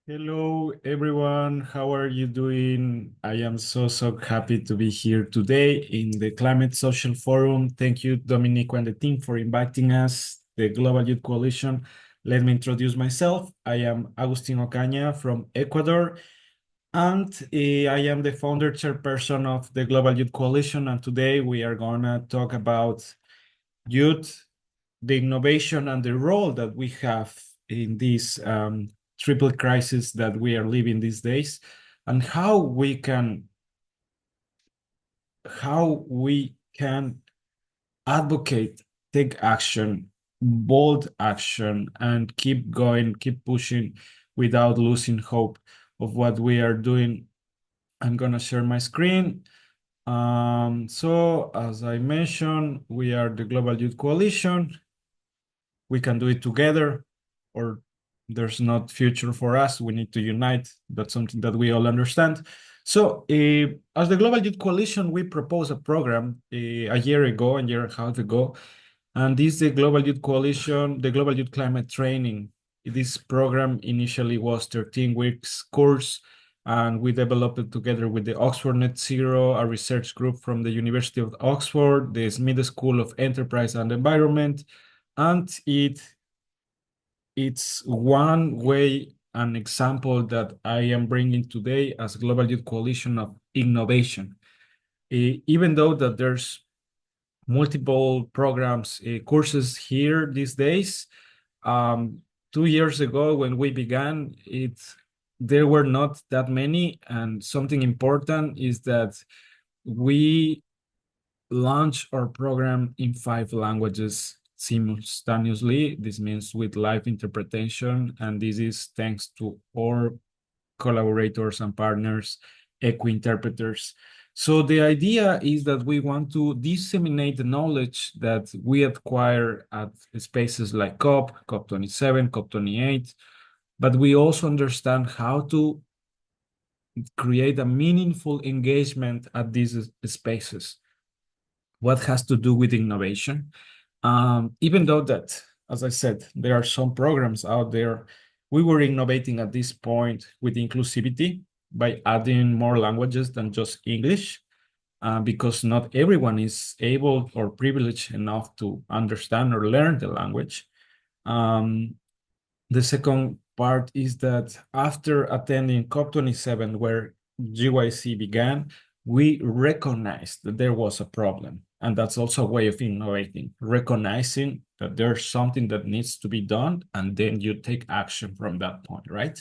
Hello, everyone. How are you doing? I am so happy to be here today in the Climate Social Forum. Thank you, Dominico and the team, for inviting us, the Global Youth Coalition. Let me introduce myself. I am Agustine Ocana from Ecuador, and I am the founder chairperson of the Global Youth Coalition. And today we are going to talk about youth, the innovation, and the role that we have in this triple crisis that we are living these days, and how we can advocate, take action, bold action, and keep going, keep pushing without losing hope of what we are doing. I'm gonna share my screen. So as I mentioned, we are the Global Youth Coalition. We can do it together, or there's not future for us. We need to unite. That's something that we all understand. So as the Global Youth Coalition, we proposed a program a year and a half ago, and this is the Global Youth Coalition, the Global Youth Climate Training. This program initially was 13 weeks course, and we developed it together with the Oxford Net Zero, a research group from the University of Oxford, the Smith School of Enterprise and Environment, and it's one way, an example that I am bringing today as Global Youth Coalition of innovation. Even though that there's multiple programs, courses here these days, 2 years ago when we began, there were not that many, and something important is that we launch our program in 5 languages simultaneously. This means with live interpretation, and this is thanks to our collaborators and partners, equi-interpreters. So the idea is that we want to disseminate the knowledge that we acquire at spaces like COP27, COP28, but we also understand how to create a meaningful engagement at these spaces. What has to do with innovation. Even though that, as I said, there are some programs out there, we were innovating at this point with inclusivity by adding more languages than just English, because not everyone is able or privileged enough to understand or learn the language. The second part is that after attending COP27, where GYC began, we recognized that there was a problem. And that's also a way of innovating, recognizing that there's something that needs to be done, and then you take action from that point, right?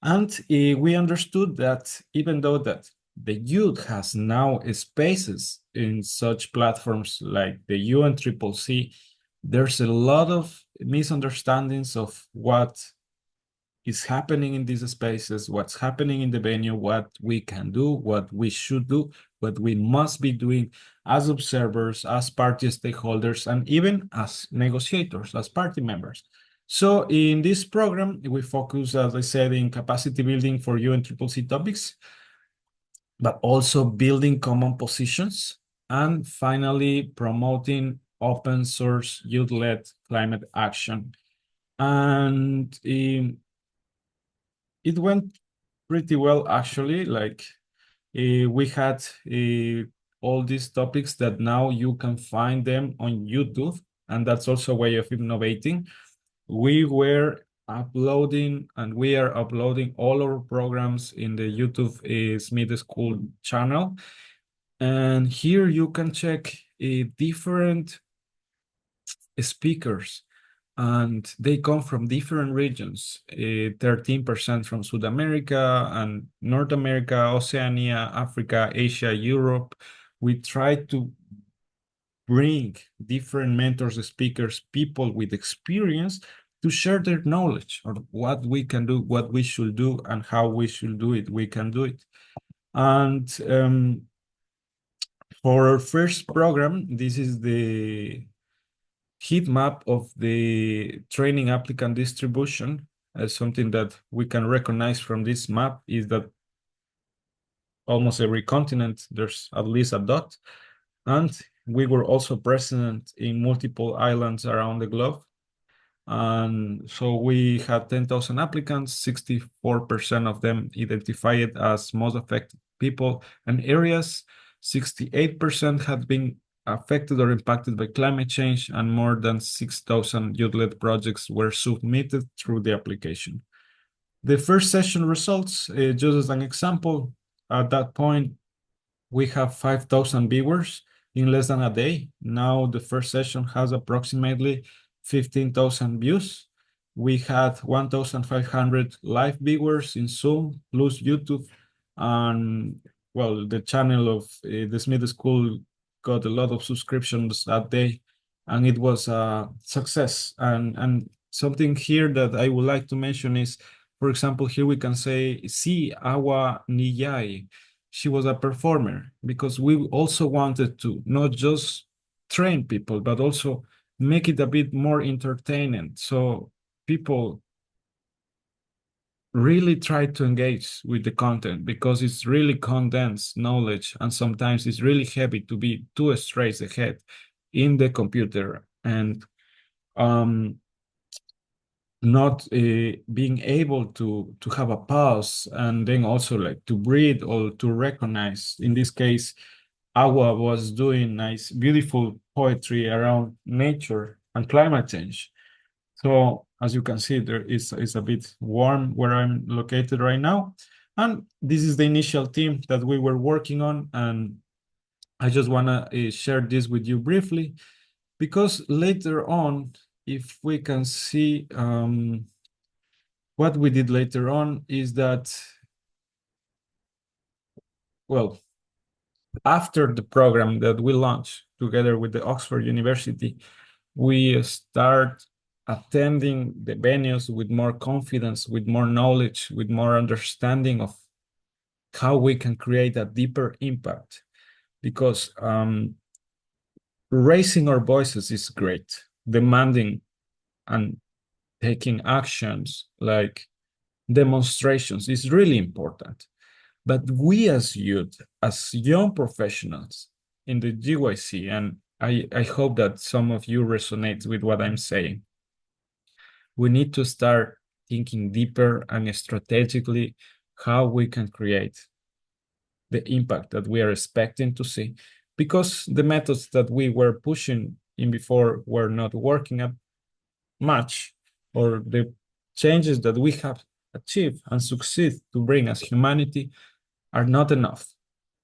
And we understood that even though that the youth has now spaces in such platforms like the UNCCC, there's a lot of misunderstandings of what is happening in these spaces, what's happening in the venue, what we can do, what we should do, what we must be doing as observers, as party stakeholders, and even as negotiators, as party members. So in this program, we focus, as I said, in capacity building for UNCCC topics, but also building common positions, and finally promoting open source youth-led climate action. And it went pretty well, actually. Like we had all these topics that now you can find them on YouTube, and that's also a way of innovating. We were uploading, and we are uploading all our programs in the YouTube Smith School channel. And here you can check different speakers, and they come from different regions, 13% from South America and North America, Oceania, Africa, Asia, Europe. We try to bring different mentors, speakers, people with experience to share their knowledge of what we can do, what we should do, and how we should do it. We can do it. And for our first program, this is the heat map of the training applicant distribution. Something that we can recognize from this map is that almost every continent, there's at least a dot. And we were also present in multiple islands around the globe. And so we had 10,000 applicants, 64% of them identified as most affected people and areas, 68% had been affected or impacted by climate change, and more than 6,000 youth-led projects were submitted through the application. The first session results, just as an example, at that point, we have 5,000 viewers in less than a day. Now the first session has approximately 15,000 views. We had 1,500 live viewers in Zoom plus YouTube. And well, the channel of the Smith School got a lot of subscriptions that day, and it was a success. And something here that I would like to mention is, for example, here we can say, see Awa Niyai. She was a performer, because we also wanted to not just train people, but also make it a bit more entertaining. So people really try to engage with the content, because it's really condensed knowledge, and sometimes it's really heavy to be two straight ahead in the computer, and not being able to have a pause, and then also like to breathe or to recognize. In this case, Agua was doing nice, beautiful poetry around nature and climate change. So as you can see, there is a bit warm where I'm located right now. And this is the initial team that we were working on. And I just want to share this with you briefly, because later on, if we can see what we did later on is that, well, after the program that we launched together with the Oxford University, we start attending the venues with more confidence, with more knowledge, with more understanding of how we can create a deeper impact. Because raising our voices is great, demanding and taking actions like demonstrations is really important. But we as youth, as young professionals in the GYC, and I hope that some of you resonate with what I'm saying, we need to start thinking deeper and strategically how we can create the impact that we are expecting to see, because the methods that we were pushing in before were not working up much, or the changes that we have achieved and succeed to bring as humanity are not enough.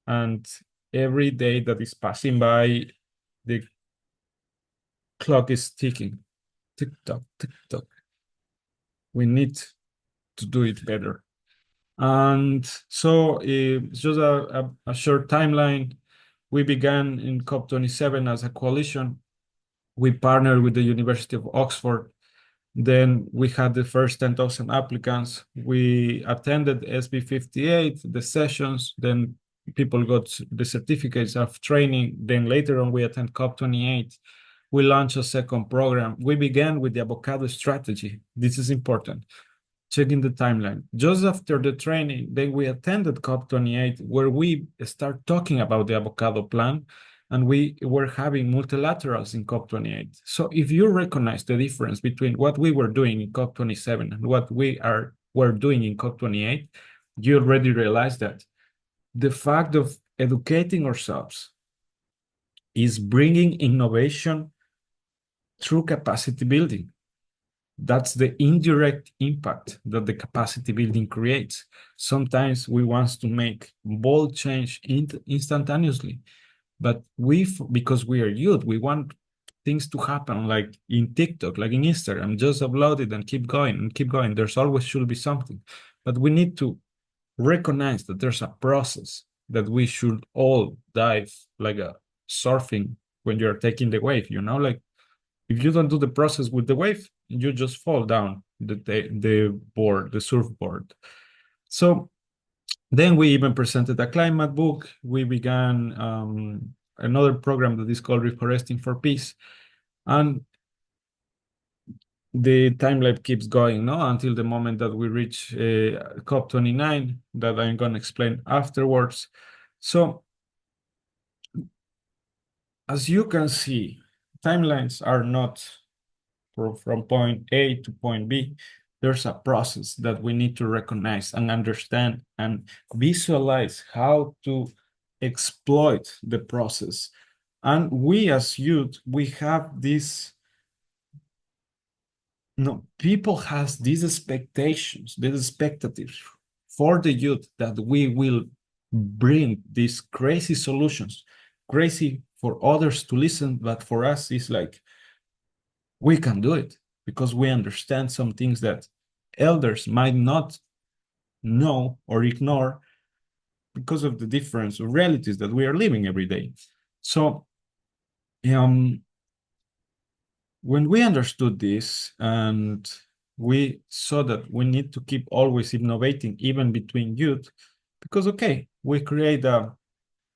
And every day that is passing by, the clock is ticking. Tick tock, tick tock. We need to do it better. And so it's just a short timeline. We began in COP27 as a coalition. We partnered with the University of Oxford. Then we had the first 10,000 applicants. We attended SB58, the sessions. Then people got the certificates of training. Then later on, we attend COP28. We launched a second program. We began with the avocado strategy. This is important. Checking the timeline. Just after the training, then we attended COP28, where we start talking about the avocado plan, and we were having multilaterals in COP28. So if you recognize the difference between what we were doing in COP27 and what we're doing in COP28, you already realize that the fact of educating ourselves is bringing innovation through capacity building. That's the indirect impact that the capacity building creates. Sometimes we want to make bold change instantaneously, but because we are youth, we want things to happen like in TikTok, like in Instagram, just upload it and keep going and keep going. There's always should be something, but we need to recognize that there's a process that we should all dive like a surfing when you're taking the wave, like if you don't do the process with the wave, you just fall down the board, the surfboard. So then we even presented a climate book. We began another program that is called Reforesting for Peace. And the timeline keeps going until the moment that we reach COP29, that I'm going to explain afterwards. So as you can see, timelines are not from point A to point B, there's a process that we need to recognize and understand and visualize how to exploit the process. And we as youth, we have this, no, people has these expectations, these expectations for the youth that we will bring these crazy solutions, crazy for others to listen, but for us, it's like, we can do it because we understand some things that elders might not know or ignore because of the difference of realities that we are living every day. So, when we understood this and we saw that we need to keep always innovating, even between youth, because, okay, we create a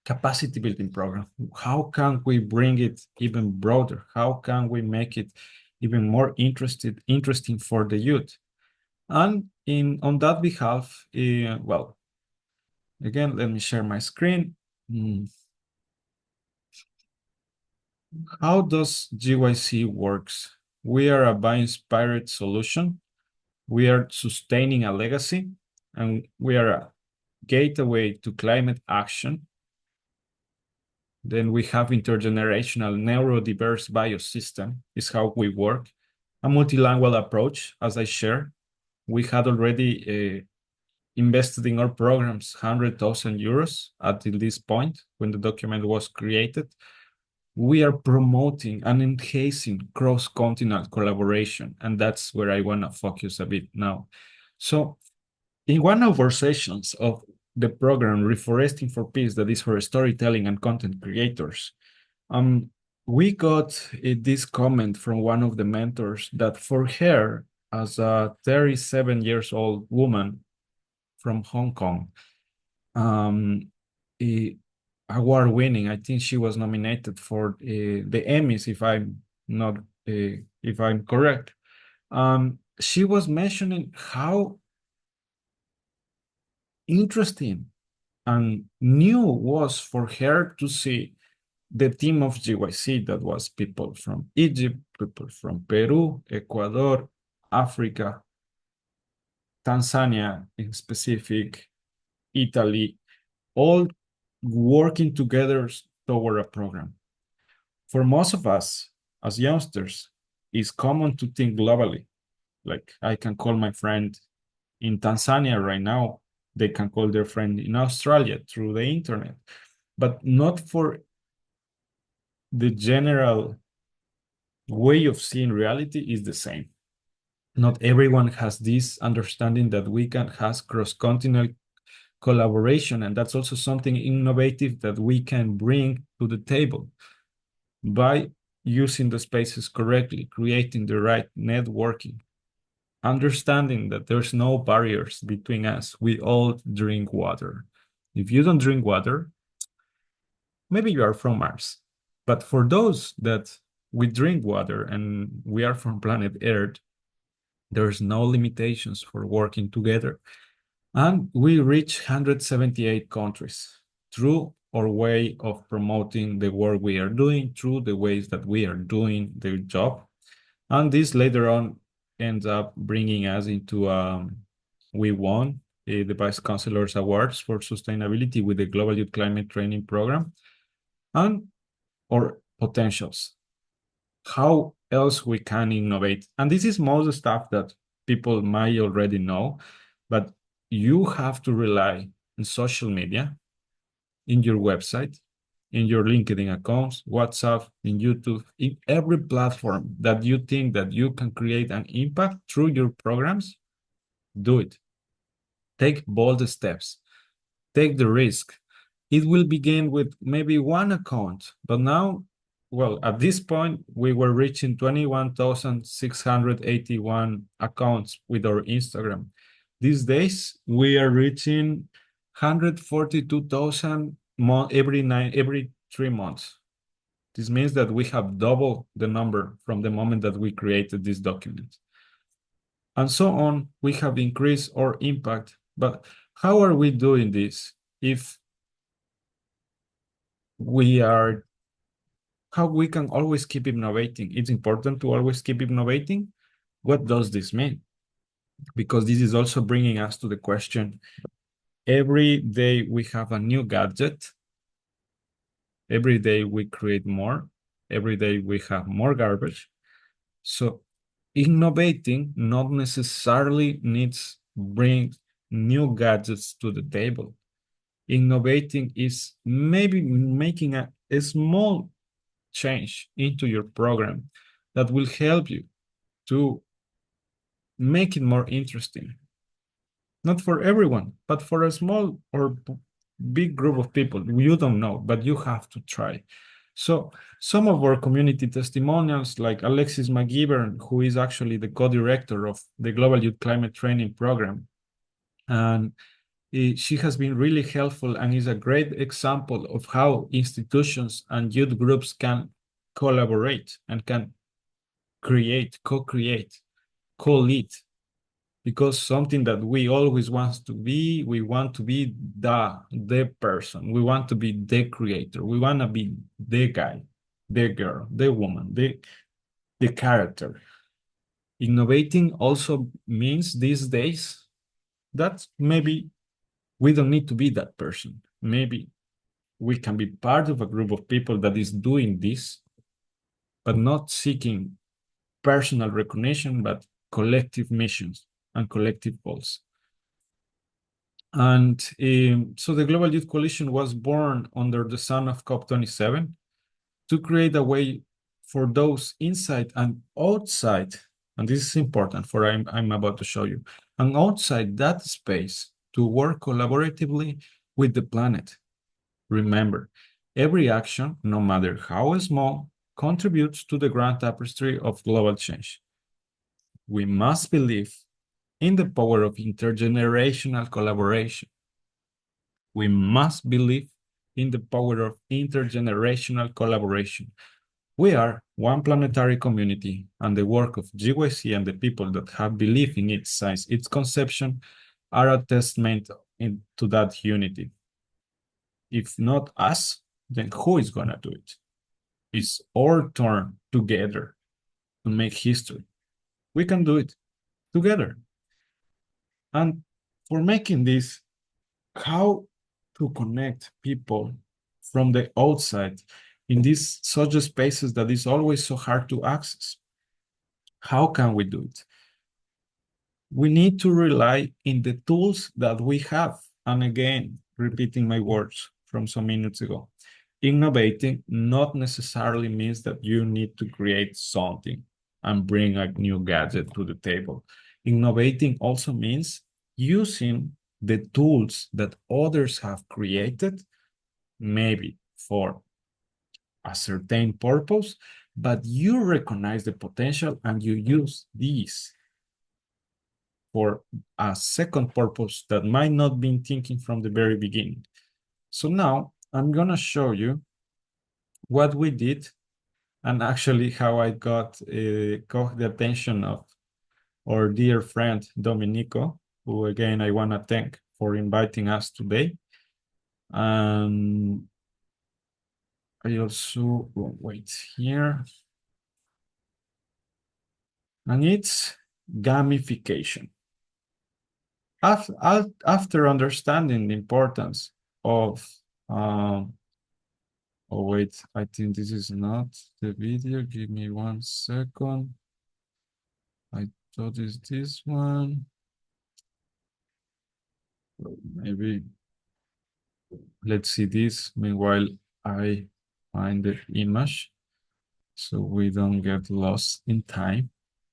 capacity building program. How can we bring it even broader? How can we make it even more interesting for the youth? And on that behalf, well, again, let me share my screen. How does GYC works? We are a by-inspired solution. We are sustaining a legacy, and we are a gateway to climate action. Then we have intergenerational neurodiverse biosystem is how we work. A multilingual approach, as I shared. We had already invested in our programs 100,000 euros at this point when the document was created. We are promoting and enhancing cross-continental collaboration, and that's where I want to focus a bit now. So in one of our sessions of the program Reforesting for Peace, that is for storytelling and content creators, we got this comment from one of the mentors that for her, as a 37 years old woman from Hong Kong, award winning, I think she was nominated for the Emmys, if I'm correct. She was mentioning how interesting and new was for her to see the team of GYC, that was people from Egypt, people from Peru, Ecuador, Africa, Tanzania in specific, Italy, all working together toward a program. For most of us as youngsters, it's common to think globally. Like, I can call my friend in Tanzania right now, they can call their friend in Australia through the internet, but not for the general way of seeing reality is the same. Not everyone has this understanding that we can have cross-continental collaboration, and that's also something innovative that we can bring to the table by using the spaces correctly, creating the right networking, understanding that there's no barriers between us. We all drink water. If you don't drink water, maybe you are from Mars. But for those that we drink water and we are from planet Earth, there's no limitations for working together. And we reach 178 countries through our way of promoting the work we are doing, through the ways that we are doing the job. And this later on ends up bringing us into, we won the Vice Chancellor's Awards for Sustainability with the Global Youth Climate Training Program, and our potentials, how else we can innovate. And this is most stuff that people might already know, but you have to rely on social media, in your website, in your LinkedIn accounts, WhatsApp, in YouTube, in every platform that you think that you can create an impact through your programs. Do it. Take bold steps. Take the risk. It will begin with maybe one account, but now, well, at this point, we were reaching 21,681 accounts with our Instagram. These days, we are reaching 142,000 every 3 months. This means that we have doubled the number from the moment that we created this document. And so on, we have increased our impact. But how are we doing this? how we can always keep innovating. It's important to always keep innovating. What does this mean? Because this is also bringing us to the question, every day we have a new gadget, every day we create more, every day we have more garbage. So innovating not necessarily needs bring new gadgets to the table. Innovating is maybe making a small change into your program that will help you to make it more interesting. Not for everyone, but for a small or big group of people. You don't know, but you have to try. So some of our community testimonials, like Alexis McGivern, who is actually the co-director of the Global Youth Climate Training Program, and she has been really helpful and is a great example of how institutions and youth groups can collaborate and can create, co-create, co-lead. Because something that we always want to be, we want to be the person. We want to be the creator. We want to be the guy, the girl, the woman, the character. Innovating also means these days that maybe we don't need to be that person. Maybe we can be part of a group of people that is doing this, but not seeking personal recognition, but collective missions and collective goals. And so the Global Youth Coalition was born under the sun of COP27 to create a way for those inside and outside, and this is important for I'm about to show you, and outside that space to work collaboratively with the planet. Remember, every action, no matter how small, contributes to the grand tapestry of global change. We must believe in the power of intergenerational collaboration. We must believe in the power of intergenerational collaboration. We are one planetary community, and the work of GYC and the people that have believed in its science, its conception, are a testament to that unity. If not us, then who is going to do it? It's our turn together to make history. We can do it together. And for making this, how to connect people from the outside in these such spaces that is always so hard to access. How can we do it? We need to rely in the tools that we have. And again, repeating my words from some minutes ago, innovating not necessarily means that you need to create something and bring a new gadget to the table. Innovating also means using the tools that others have created, maybe for a certain purpose, but you recognize the potential and you use these for a second purpose that might not be thinking from the very beginning. So now I'm going to show you what we did and actually how I caught the attention of our dear friend Domenico, who again I want to thank for inviting us today. I also wait here. And it's gamification. After understanding the importance of, oh wait, I think this is not the video. Give me 1 second. I thought it's this one. Maybe let's see this. Meanwhile, I find the image so we don't get lost in time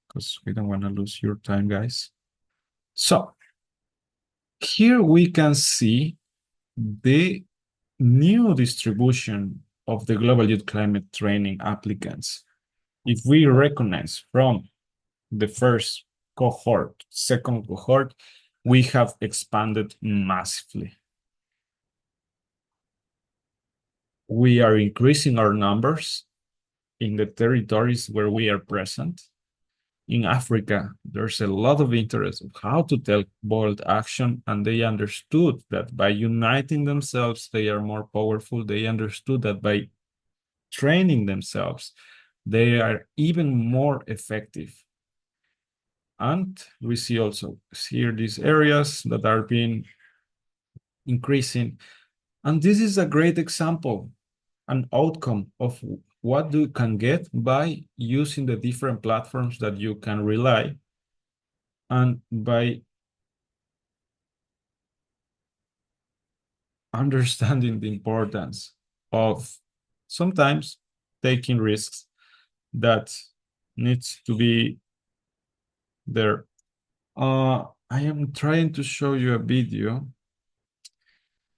because we don't want to lose your time, guys. So here we can see the new distribution of the Global Youth Climate Training applicants. If we recognize from the first cohort, second cohort, we have expanded massively. We are increasing our numbers in the territories where we are present. In Africa, there's a lot of interest of how to take bold action, and they understood that by uniting themselves, they are more powerful. They understood that by training themselves, they are even more effective. And we see also here these areas that are being increasing. And this is a great example, an outcome of what you can get by using the different platforms that you can rely and by understanding the importance of sometimes taking risks that needs to be there. I am trying to show you a video.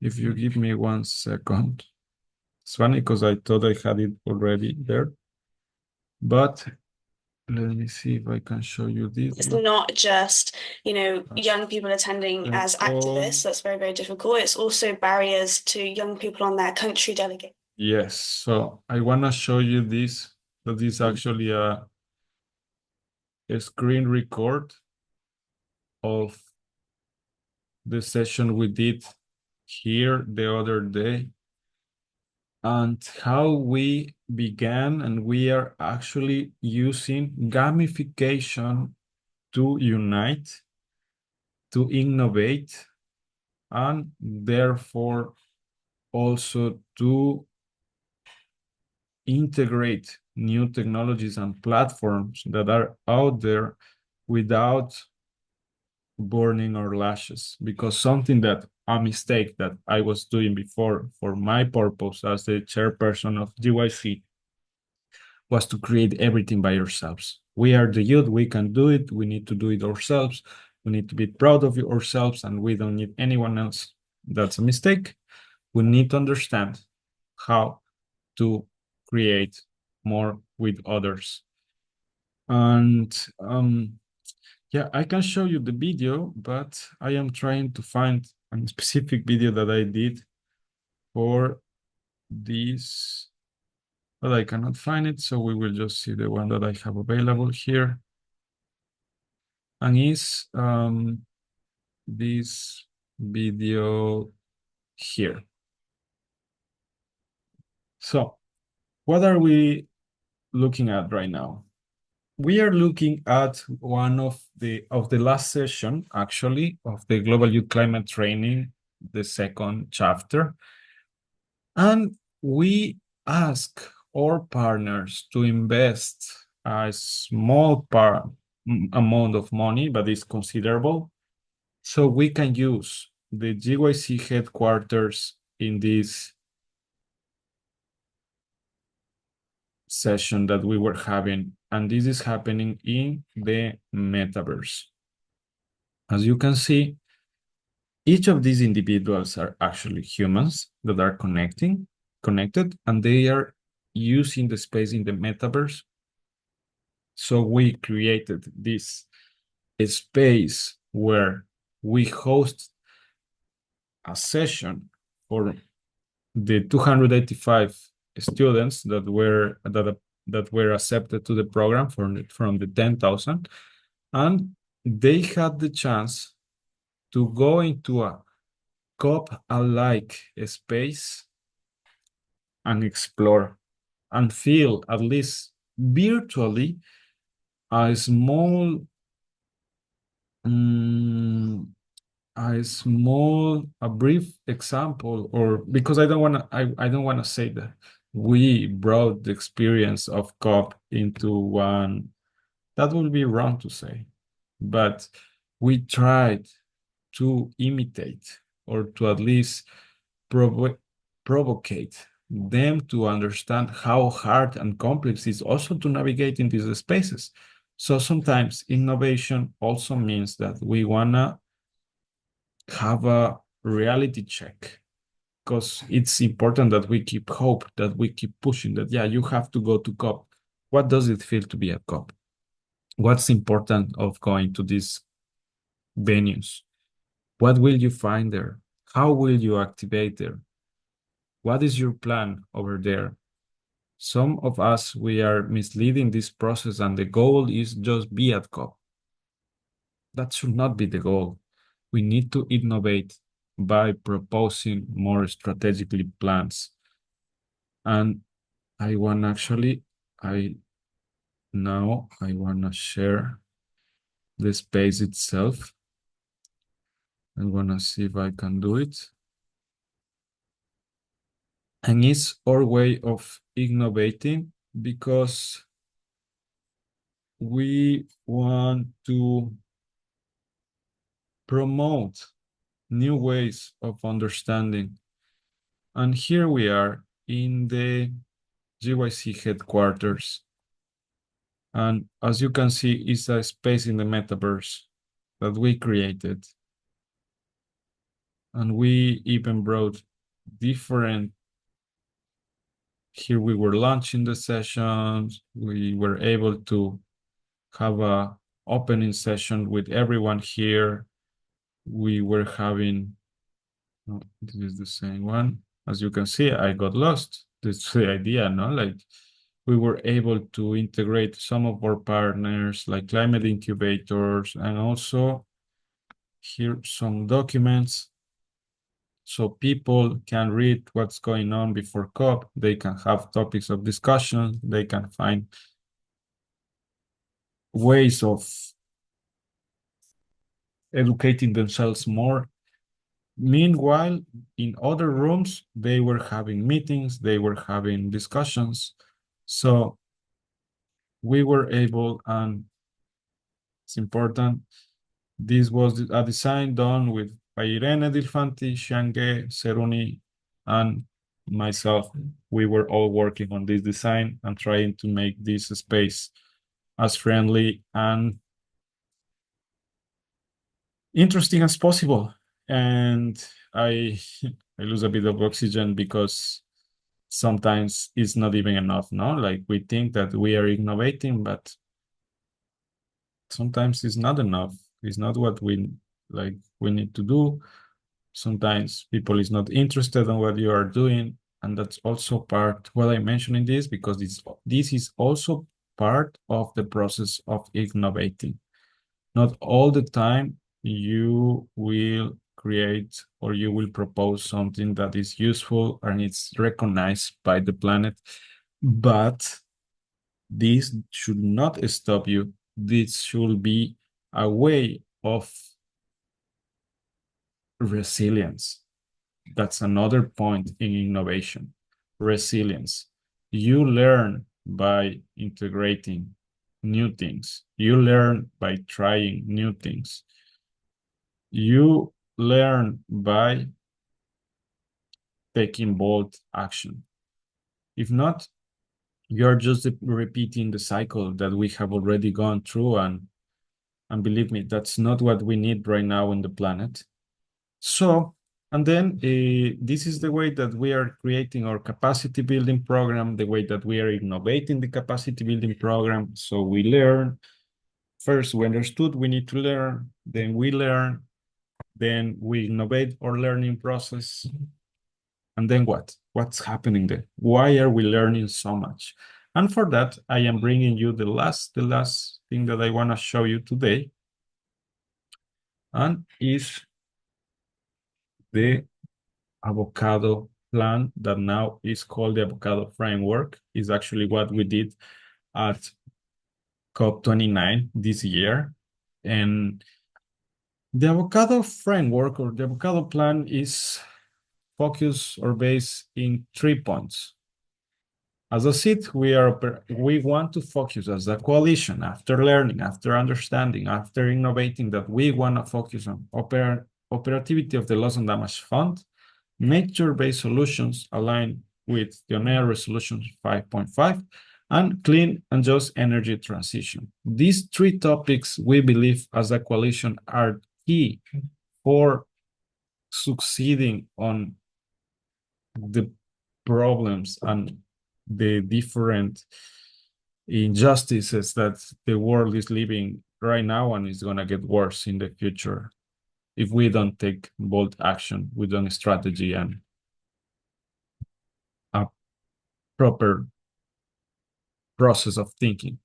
If you give me 1 second. It's funny because I thought I had it already there. But let me see if I can show you this. It's not just, young people attending as activists. That's very, very difficult. It's also barriers to young people on their country delegate. Yes, so I want to show you this. That is actually a screen record of the session we did here the other day and how we began, and we are actually using gamification to unite, to innovate, and therefore also to integrate new technologies and platforms that are out there without burning our lashes. Because something that a mistake that I was doing before for my purpose as the chairperson of GYC was to create everything by ourselves. We are the youth, we can do it, we need to do it ourselves, we need to be proud of ourselves, and we don't need anyone else. That's a mistake. We need to understand how to create more with others. And yeah, I can show you the video, but I am trying to find a specific video that I did for this, but I cannot find it. So we will just see the one that I have available here. And is this video here. So what are we looking at right now? We are looking at one of the last session, actually, of the Global Youth Climate Training, the second chapter. And we ask our partners to invest a small amount of money, but it's considerable, so we can use the GYC headquarters in this session that we were having, and this is happening in the metaverse. As you can see, each of these individuals are actually humans that are connected, and they are using the space in the metaverse. So we created this space where we host a session for the 285 students that were accepted to the program from the 10,000, and they had the chance to go into a COP-alike space and explore and feel, at least virtually, a small a brief example, or because I don't want to say that we brought the experience of COP into one. That would be wrong to say, but we tried to imitate, or to at least provocate them to understand how hard and complex it is also to navigate in these spaces. So sometimes innovation also means that we wanna have a reality check, because it's important that we keep hope, that we keep pushing that, yeah, you have to go to COP. What does it feel to be at COP? What's important of going to these venues? What will you find there? How will you activate there? What is your plan over there? Some of us, we are misleading this process, and the goal is just be at COP. That should not be the goal. We need to innovate by proposing more strategically plans. And I want actually, now I want to share the space itself. I want to see if I can do it. And it's our way of innovating because we want to promote new ways of understanding. And here we are in the GYC headquarters. And as you can see, it's a space in the metaverse that we created. And we even brought different, here we were launching the sessions. We were able to have a opening session with everyone here. We were having, oh, this is the same one. As you can see, I got lost. That's the idea, no? Like we were able to integrate some of our partners like climate incubators and also here some documents so people can read what's going on before COP. They can have topics of discussion. They can find ways of educating themselves more. Meanwhile, in other rooms, they were having meetings, they were having discussions. So we were able, and it's important, this was a design done with by Irene Dilfanti, Shange, Seruni, and myself. We were all working on this design and trying to make this space as friendly and interesting as possible. And I I lose a bit of oxygen because sometimes it's not even enough, no? Like we think that we are innovating, but sometimes it's not enough. It's not what we need to do. Sometimes people is not interested in what you are doing. And that's also part, well, I'm mentioning this because this is also part of the process of innovating. Not all the time you will create or you will propose something that is useful and it's recognized by the planet, but this should not stop you. This should be a way of resilience. That's another point in innovation. Resilience. You learn by integrating new things. You learn by trying new things. You learn by taking bold action. If not, you're just repeating the cycle that we have already gone through, and believe me, that's not what we need right now on the planet. So, and then this is the way that we are creating our capacity building program, the way that we are innovating the capacity building program. So we learn. First, we understood we need to learn, then we learn, then we innovate our learning process. And then what? What's happening there? Why are we learning so much? And for that, I am bringing you the last thing that I want to show you today, and is the avocado plan that now is called the avocado framework. Is actually what we did at COP29 this year. And the avocado framework or the avocado plan is focused or based in 3 points. As I said, we want to focus as a coalition after learning, after understanding, after innovating, that we want to focus on operativity of the loss and damage fund, nature-based solutions aligned with the UNEA Resolution 5.5, and clean and just energy transition. These 3 topics, we believe as a coalition, are key for succeeding on the problems and the different injustices that the world is living right now and is going to get worse in the future if we don't take bold action with a strategy and a proper process of thinking.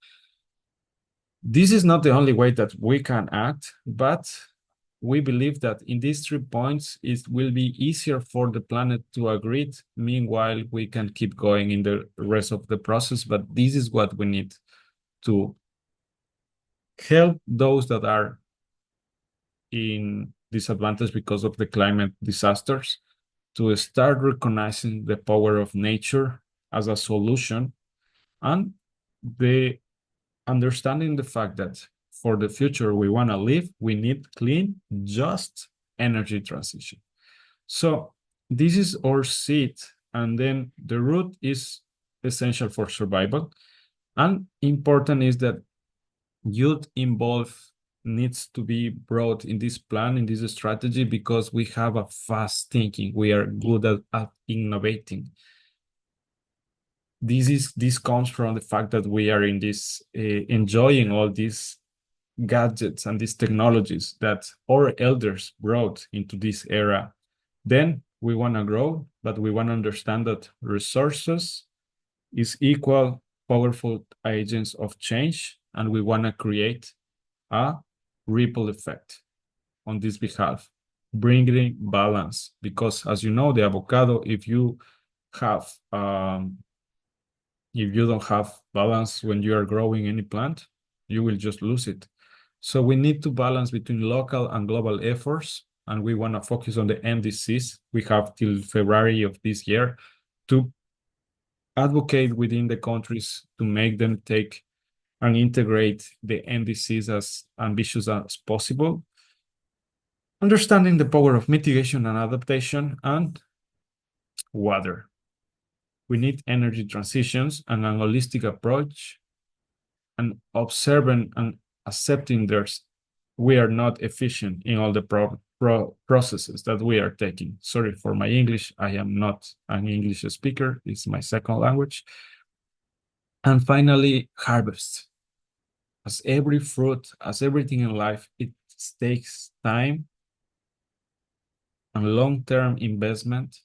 This is not the only way that we can act, but we believe that in these 3 points, it will be easier for the planet to agree. Meanwhile, we can keep going in the rest of the process, but this is what we need to help those that are in disadvantage because of the climate disasters, to start recognizing the power of nature as a solution, and the understanding the fact that for the future we want to live, we need clean, just energy transition. So this is our seed, and then the root is essential for survival. And important is that youth involved needs to be brought in this plan, in this strategy, because we have a fast thinking. We are good at innovating. This comes from the fact that we are in this enjoying all these gadgets and these technologies that our elders brought into this era. Then we want to grow, but we want to understand that resources is equal powerful agents of change, and we want to create a ripple effect on this behalf, bringing balance. Because as you know, the avocado, if you don't have balance when you are growing any plant, you will just lose it. So we need to balance between local and global efforts, and we want to focus on the NDCs. We have till February of this year to advocate within the countries to make them take and integrate the NDCs as ambitious as possible, understanding the power of mitigation and adaptation, and water. We need energy transitions and an holistic approach, and observing and accepting we are not efficient in all the processes that we are taking. Sorry for my English. I am not an English speaker. It's my second language. And finally, harvest. As every fruit, as everything in life, it takes time and long-term investment,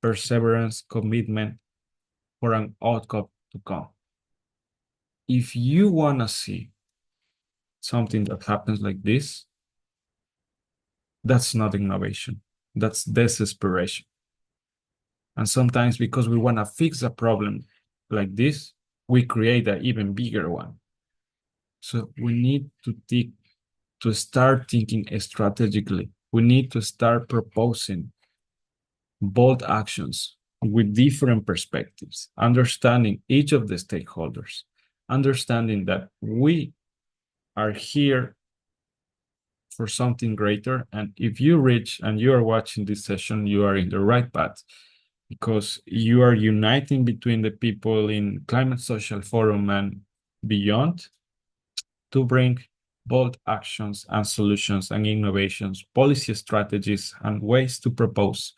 perseverance, commitment for an outcome to come. If you want to see something that happens like this, that's not innovation. That's desperation. And sometimes because we want to fix a problem like this, we create an even bigger one. So we need to start thinking strategically. We need to start proposing bold actions with different perspectives, understanding each of the stakeholders, understanding that we are here for something greater. And if you reach and you are watching this session, you are in the right path, because you are uniting between the people in Climate Social Forum and beyond to bring bold actions and solutions and innovations, policy strategies, and ways to propose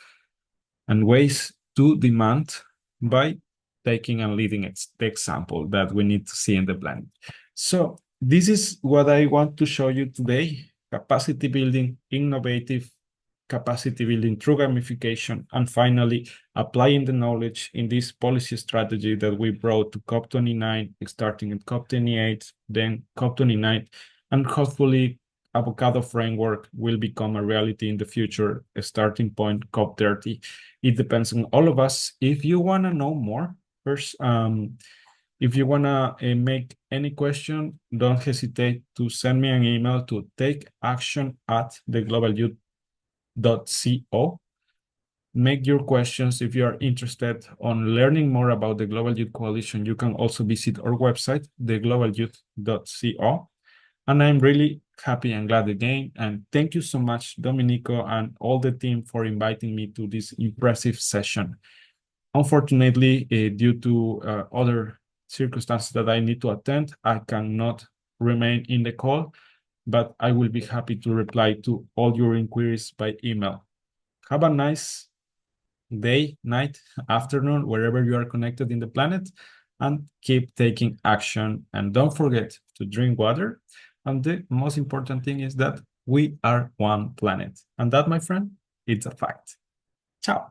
and ways to demand by taking and leading the example that we need to see in the planet. So this is what I want to show you today: capacity building, innovative capacity building through gamification, and finally applying the knowledge in this policy strategy that we brought to COP29, starting at COP28, then COP29, and hopefully avocado framework will become a reality in the future, a starting point COP30. It depends on all of us. If you want to know more, first, if you want to make any question, don't hesitate to send me an email to takeaction@theglobalyouth.co. Make your questions. If you are interested on learning more about the Global Youth Coalition, you can also visit our website, theglobalyouth.co. And I'm really happy and glad again. And thank you so much, Domenico, and all the team for inviting me to this impressive session. Unfortunately, due to other circumstances that I need to attend, I cannot remain in the call, but I will be happy to reply to all your inquiries by email. Have a nice day, night, afternoon, wherever you are connected in the planet, and keep taking action. And don't forget to drink water. And the most important thing is that we are one planet. And that, my friend, it's a fact. Ciao.